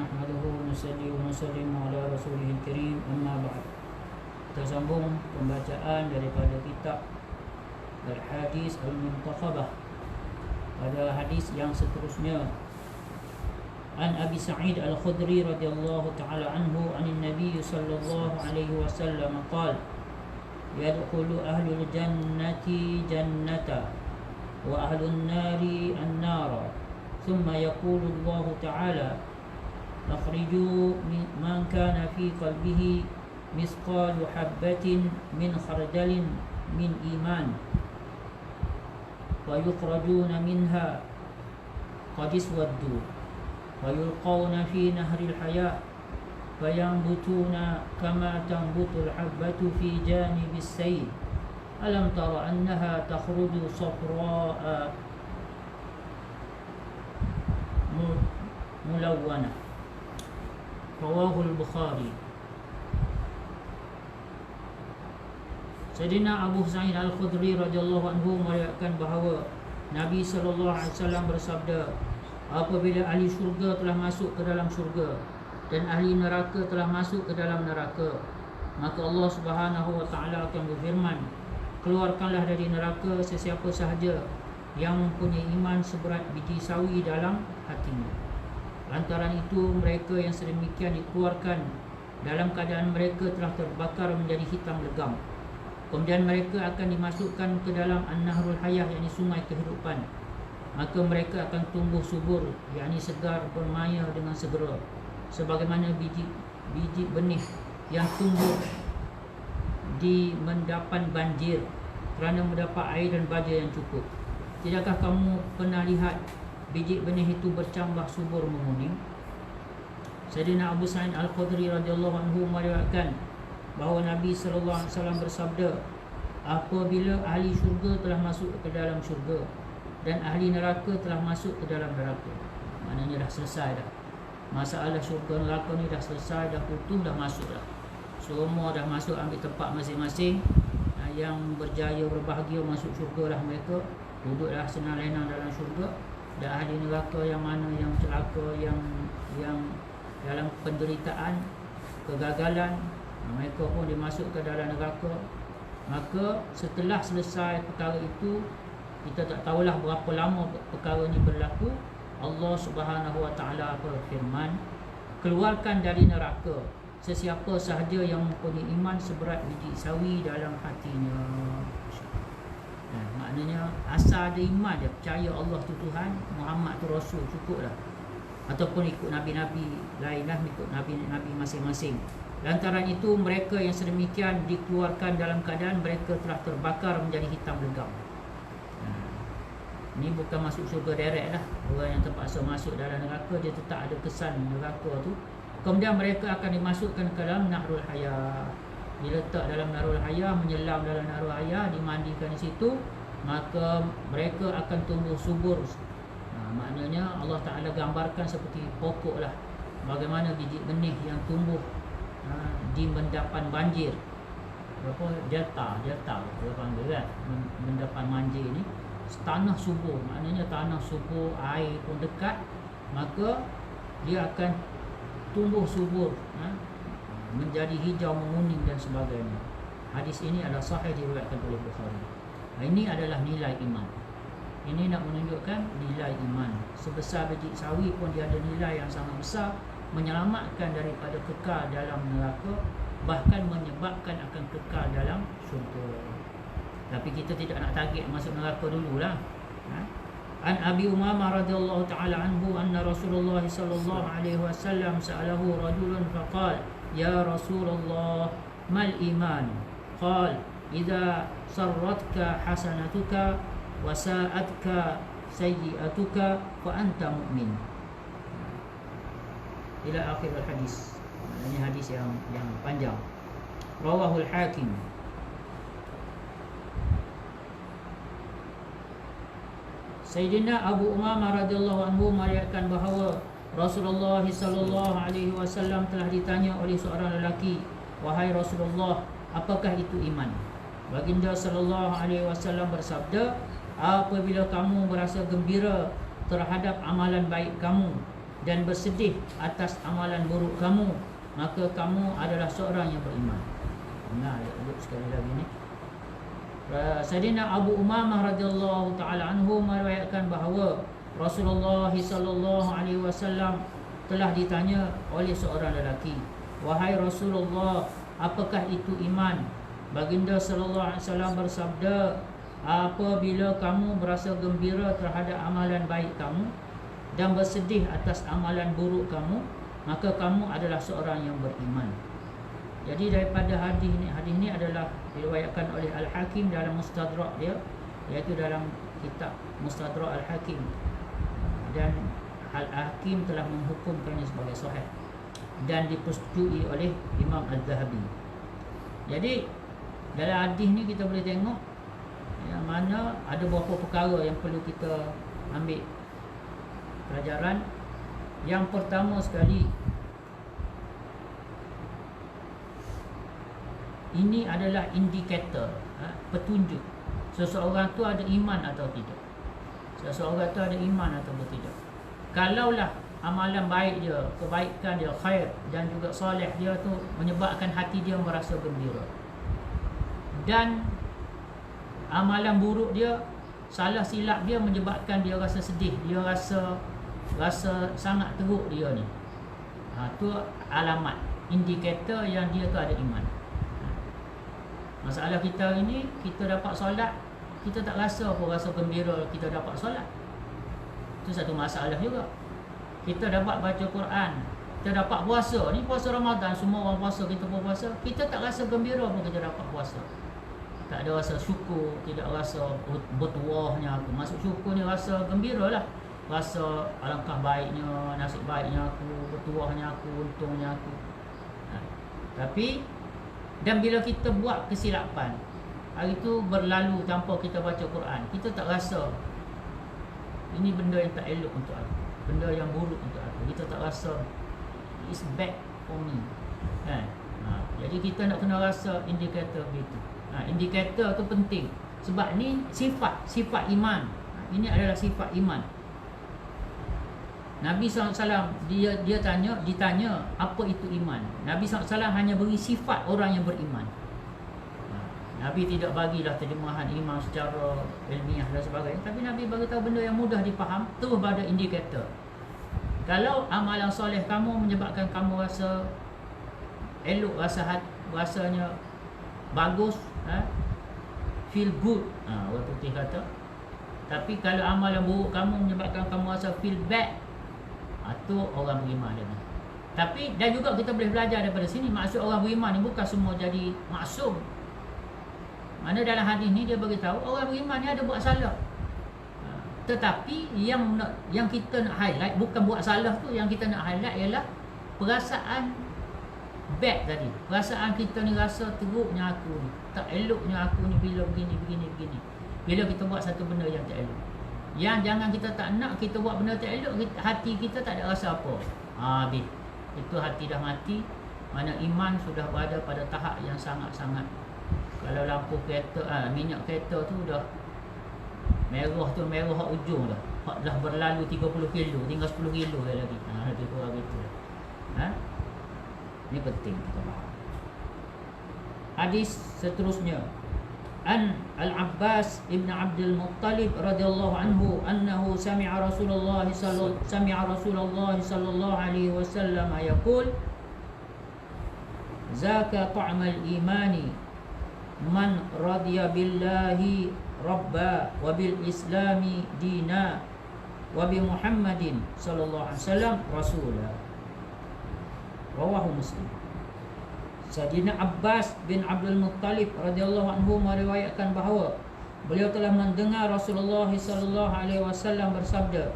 نحمده ونصلي ونسلم على rasulihil karim, amma ba'd. Kita sambung pembacaan daripada kitab Al-Hadis Al-Muntakhabah pada hadis yang seterusnya. An Abi Sa'id Al-Khudri radhiyallahu ta'ala anhu anin Nabi sallallahu alaihi wasallam qala yadkhulu ahlul jannati jannata wa ahlun nari an-nara thumma yaqulu Allah ta'ala akhrijū man kana fi qalbihi misqālu habbatin min khardalin min iman wa yukhrajūna minha qad iswaddū wa yulqawna fi nahril hayā fayanbutūna kamā tanbutul habbatu fi janibis sayl alam tara annaha takhruju safrā'a mulawwanah. Rawahul Bukhari. Sayyidina Abu Sa'id Al-Khudri radhiyallahu anhu meriwayatkan bahawa Nabi sallallahu alaihi wasallam bersabda, apabila ahli syurga telah masuk ke dalam syurga dan ahli neraka telah masuk ke dalam neraka, maka Allah Subhanahu wa taala akan berfirman, keluarkanlah dari neraka sesiapa sahaja yang mempunyai iman seberat biji sawi dalam hatinya. Lantaran itu mereka yang sedemikian dikeluarkan dalam keadaan mereka telah terbakar menjadi hitam legam. Kemudian mereka akan dimasukkan ke dalam An-Nahrul Hayah, yakni sungai kehidupan. Maka mereka akan tumbuh subur, yakni segar bermaya dengan segera, sebagaimana biji benih yang tumbuh di mendapan banjir kerana mendapat air dan baja yang cukup. Tidakkah kamu pernah lihat biji benih itu bercambah subur menguning? Sayyidina Abu Sa'id Al-Khudri radhiyallahu anhu meriwayatkan bahawa Nabi sallallahu alaihi wasallam bersabda, apabila ahli syurga telah masuk ke dalam syurga dan ahli neraka telah masuk ke dalam neraka, maknanya dah selesai dah. Masalah syurga neraka ni dah selesai, dah putus, dah masuk dah. Semua dah masuk ambil tempat masing-masing. Yang berjaya berbahagia masuk syurga lah mereka, duduklah senang lenang dalam syurga. Dan ahli neraka yang mana yang celaka, yang dalam penderitaan, kegagalan, mereka pun dimasukkan dalam neraka. Maka setelah selesai perkara itu, kita tak tahulah berapa lama perkara ini berlaku, Allah Subhanahu wa taala berfirman, keluarkan dari neraka sesiapa sahaja yang mempunyai iman seberat biji sawi dalam hatinya. Maknanya asal ada iman dia, percaya Allah tu Tuhan, Muhammad tu Rasul, cukuplah. Ataupun ikut Nabi-Nabi lainlah, ikut Nabi-Nabi masing-masing. Lantaran itu mereka yang sedemikian dikeluarkan dalam keadaan mereka telah terbakar menjadi hitam legam. Ini bukan masuk syurga direct lah. Orang yang terpaksa masuk dalam neraka, dia tetap ada kesan neraka tu. Kemudian mereka akan dimasukkan ke dalam Nahrul Hayah, diletak dalam Nahrul Hayah, menyelam dalam Nahrul Hayah, dimandikan di situ, maka mereka akan tumbuh subur. Maknanya Allah Ta'ala gambarkan seperti pokok lah, bagaimana biji benih yang tumbuh di mendapan banjir. Delta dia panggil kan, mendapan banjir ni tanah subur, maknanya tanah subur, air pun dekat, maka dia akan tumbuh subur, menjadi hijau menguning dan sebagainya. Hadis ini adalah sahih, diriwayatkan oleh Bukhari. Ini adalah nilai iman. Ini nak menunjukkan nilai iman. Sebesar biji sawi pun dia ada nilai yang sangat besar, menyelamatkan daripada kekal dalam neraka, bahkan menyebabkan akan kekal dalam syurga. Tapi kita tidak nak target masuk neraka dululah. An Abi Umamah radhiyallahu ta'ala anhu anna Rasulullah sallallahu alaihi wasallam sa'alahu rajulun faqala, ya Rasulullah, mal iman? Qala, idza sarratka hasanatuka wa sa'atka sayyi'atuka fa anta mu'min. Ila akhir hadis. Ini hadis yang panjang. Rawahul Hakim. Sayyidina Abu Umamah radhiyallahu anhu meriwayatkan bahawa Rasulullah sallallahu alaihi wasallam telah ditanya oleh seorang lelaki, wahai Rasulullah, apakah itu iman? Baginda sallallahu alaihi wasallam bersabda, apabila kamu merasa gembira terhadap amalan baik kamu dan bersedih atas amalan buruk kamu, maka kamu adalah seorang yang beriman. Nah, ayat sekali lagi ni. Sayyidina Abu Umamah radhiyallahu taala anhu meriwayatkan bahawa Rasulullah sallallahu alaihi wasallam telah ditanya oleh seorang lelaki, "Wahai Rasulullah, apakah itu iman?" Baginda sallallahu alaihi wasallam bersabda, "Apabila kamu berasa gembira terhadap amalan baik kamu dan bersedih atas amalan buruk kamu, maka kamu adalah seorang yang beriman." Jadi daripada hadis ni adalah diriwayatkan oleh Al-Hakim dalam Mustadrak dia, iaitu dalam kitab Mustadrak Al-Hakim, dan Al-Hakim telah menghukumkannya sebagai sahih dan dipersetujui oleh Imam Az-Zahabi. Jadi dalam hadis ni kita boleh tengok yang mana ada beberapa perkara yang perlu kita ambil pelajaran. Yang pertama sekali, ini adalah indikator, petunjuk seseorang tu ada iman atau tidak. Seseorang tu ada iman atau tidak. Kalaulah amalan baik dia, kebaikan dia, khair dan juga soleh dia tu menyebabkan hati dia merasa gembira, dan amalan buruk dia, salah silap dia menyebabkan dia rasa sedih, dia rasa sangat teruk dia ni, tu alamat, indikator yang dia tu ada iman. Masalah kita hari ni, kita dapat solat, kita tak rasa apa, rasa gembira kita dapat solat. Itu satu masalah juga. Kita dapat baca Quran, kita dapat puasa, ni puasa Ramadan, semua orang puasa, kita pun puasa, kita tak rasa gembira pun kita dapat puasa. Tak ada rasa syukur, tidak rasa bertuahnya aku. Masuk syukur ni rasa gembira lah, rasa alangkah baiknya, nasib baiknya aku, bertuahnya aku, untungnya aku. Tapi dan bila kita buat kesilapan, hari tu berlalu tanpa kita baca Quran, kita tak rasa ini benda yang tak elok untuk aku, benda yang buruk untuk aku, kita tak rasa it's bad for me, kan? Jadi kita nak kena rasa indikator begitu. Indikator tu penting, sebab ni sifat iman. Ini adalah sifat iman. Nabi SAW ditanya apa itu iman. Nabi SAW hanya beri sifat orang yang beriman. Nabi tidak bagilah terjemahan iman secara ilmiah dan sebagainya, tapi Nabi bagi tahu benda yang mudah dipaham, terus pada indikator. Kalau amalan soleh kamu menyebabkan kamu rasa elok, rasanya bagus, feel good, orang putih kata. Tapi kalau amalan buruk kamu menyebabkan kamu rasa feel bad, tu orang beriman dia. Tapi dan juga kita boleh belajar daripada sini, maksud orang beriman ni bukan semua jadi maksum. Mana dalam hadis ni dia beritahu orang beriman ni ada buat salah, tetapi yang kita nak highlight bukan buat salah tu, yang kita nak highlight ialah perasaan bad tadi. Perasaan kita ni rasa teruknya aku ni, tak eloknya aku ni bila begini. Bila kita buat satu benda yang tak elok, yang jangan kita tak nak kita buat benda tak elok, hati kita tak ada rasa apa. Habis itu hati dah mati. Mana iman sudah berada pada tahap yang sangat-sangat, kalau lampu kereta, minyak kereta tu dah merah tu, merah hak ujung dah berlalu 30 kilo, tinggal 10 kilo lagi. Lebih kurang gitu. Ini penting kita faham. Hadis seterusnya, an Al-Abbas ibn Abdul Muttalib radhiyallahu anhu annahu sami'a Rasulullah sallallahu alaihi wasallam yaqul zaka ta'mal imani man radiya billahi rabba wa bil islami dina wa bi Muhammadin sallallahu alaihi wasallam rasula. Rawahu Muslim. Sayyidina Abbas bin Abdul Muttalib radhiyallahu anhu meriwayatkan bahawa beliau telah mendengar Rasulullah sallallahu alaihi wasallam bersabda,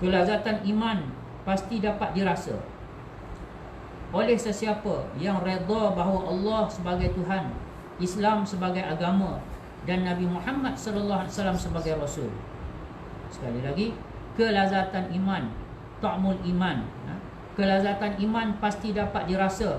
kelazatan iman pasti dapat dirasa oleh sesiapa yang redha bahawa Allah sebagai Tuhan, Islam sebagai agama dan Nabi Muhammad sallallahu alaihi wasallam sebagai rasul. Sekali lagi, kelazatan iman, ta'mul iman. Kelazatan iman pasti dapat dirasa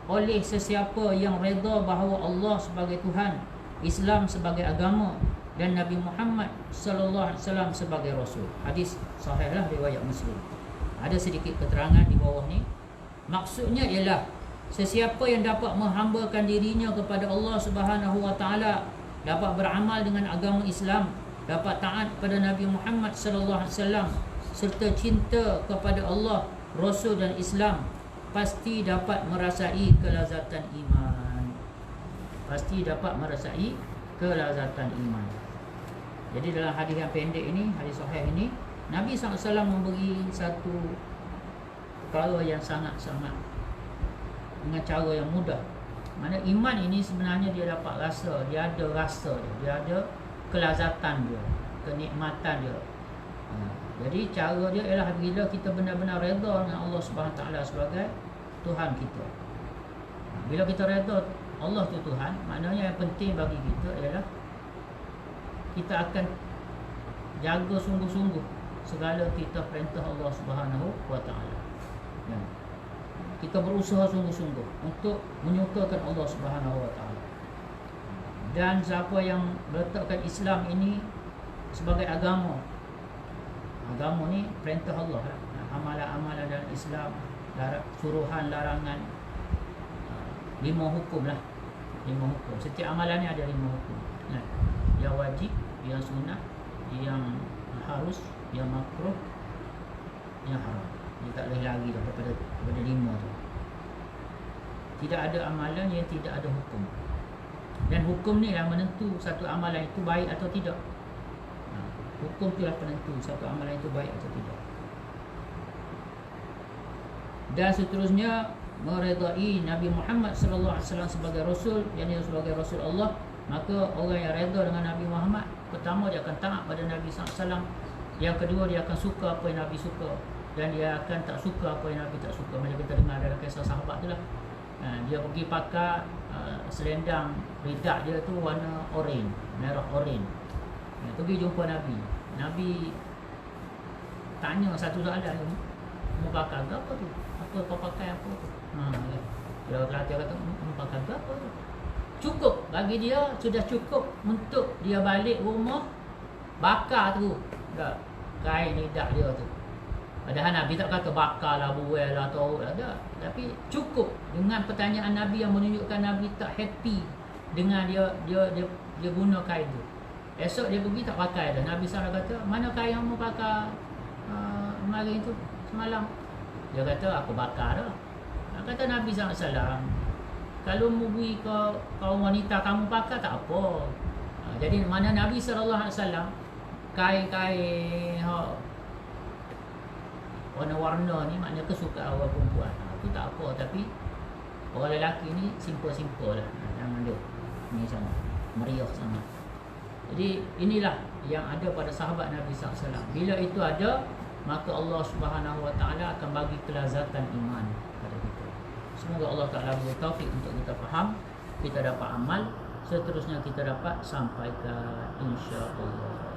oleh sesiapa yang redha bahawa Allah sebagai Tuhan, Islam sebagai agama dan Nabi Muhammad sallallahu alaihi wasallam sebagai rasul. Hadis sahihlah riwayat Muslim. Ada sedikit keterangan di bawah ni. Maksudnya ialah sesiapa yang dapat menghambakan dirinya kepada Allah Subhanahu Wa Taala, dapat beramal dengan agama Islam, dapat taat pada Nabi Muhammad sallallahu alaihi wasallam, serta cinta kepada Allah, Rasul dan Islam, pasti dapat merasai kelazatan iman. Pasti dapat merasai kelazatan iman. Jadi dalam hadis yang pendek ini, hadis sahih ini, Nabi SAW memberi satu perkara yang sangat-sangat dengan cara yang mudah. Mana iman ini sebenarnya dia dapat rasa, dia ada rasa dia ada kelazatan dia, kenikmatan dia. Jadi cara dia ialah bila kita benar-benar redha dengan Allah Subhanahu Taala sebagai Tuhan kita. Bila kita redha Allah tu Tuhan, maknanya yang penting bagi kita ialah kita akan jaga sungguh-sungguh segala titah perintah Allah Subhanahu Wa Taala. Ya. Kita berusaha sungguh-sungguh untuk menyukakan Allah Subhanahu Wa Taala. Dan siapa yang meletakkan Islam ini sebagai agama, agama ni perintah Allah lah. Amalan-amalan dalam Islam, suruhan, larangan, 5 hukum lah. 5 hukum. Setiap amalan ni ada 5 hukum. Nah, yang wajib, yang sunat, yang harus, yang makruh, yang haram. Dia tak boleh lari daripada 5 tu. Tidak ada amalan yang tidak ada hukum. Dan hukum ni yang menentu satu amalan itu baik atau tidak. Hukum tu lah penentu satu amalan itu baik atau tidak. Dan seterusnya meredai Nabi Muhammad sallallahu alaihi wasallam sebagai rasul, yakni sebagai rasul Allah. Maka orang yang redha dengan Nabi Muhammad, pertama dia akan taat pada Nabi sallallahu alaihi wasallam. Yang kedua dia akan suka apa yang Nabi suka, dan dia akan tak suka apa yang Nabi tak suka. Macam kita dengar dalam kisah sahabat tu lah. Dia pergi pakai selendang ridak dia tu warna oranye, merah oranye. Pergi jumpa Nabi. Nabi tanya satu soalan, mau pakai apa tu? Apa kau pakai apa tu? Dia kata mau pakai apa tu? Cukup bagi dia, sudah cukup untuk dia balik rumah bakar tu kain lidak dia tu. Padahal Nabi tak kata bakar lah, buel lah, tahu lah, tak. Tapi cukup dengan pertanyaan Nabi yang menunjukkan Nabi tak happy dengan dia guna kain tu. Esok dia pergi tak pakai dah. Nabi SAW kata, mana kain yang mau pakai hari tu, semalam? Dia kata, aku bakar dah. Kata Nabi SAW, kalau mau beri kaum wanita kamu pakai tak apa. Jadi mana Nabi SAW kain-kain warna-warna ni maknanya kesukaan orang perempuan. Itu tak apa, tapi orang lelaki ni simple-simple lah. Jangan dia ni sama meriah sama. Jadi inilah yang ada pada sahabat Nabi SAW. Bila itu ada, maka Allah Subhanahu Wa Taala akan bagi kelazatan iman pada kita. Semoga Allah Taala beri taufik untuk kita faham, kita dapat amal, seterusnya kita dapat sampaikan insya-Allah.